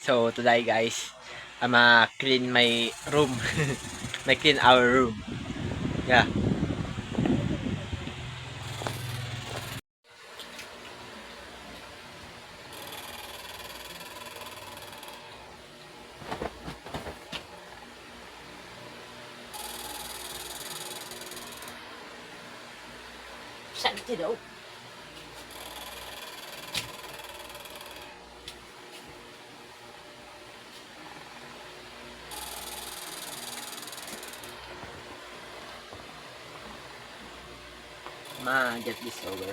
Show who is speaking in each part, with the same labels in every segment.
Speaker 1: So today guys, I'ma clean my room. I clean our room. Yeah. Saan ka daw? Ma, get this over.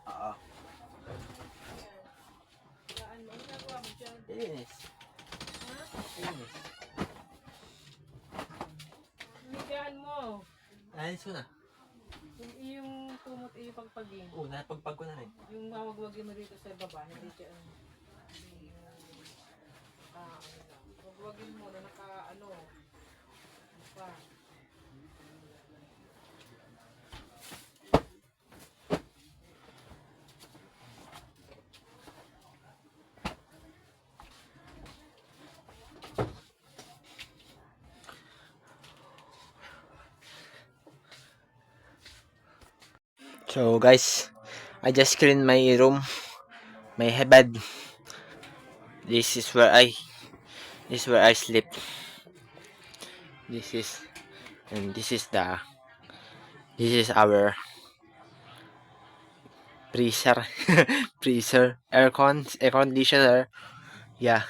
Speaker 1: Oo. Yes. Yes.
Speaker 2: Higaan mo.
Speaker 1: Ayos ko na.
Speaker 2: Yung tumot yung pagpagin.
Speaker 1: Oo, napagpag ko na rin.
Speaker 2: Yung mawagwagin mo dito sa baba, hindi siya wagwagin mo na ano pa.
Speaker 1: So guys, I just clean my room, my bed. This is where I sleep. This is and this is our freezer, freezer, air conditioner. Yeah.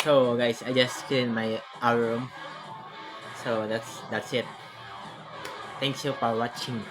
Speaker 1: So guys, I just clean my our room. So that's it. Thanks you for watching.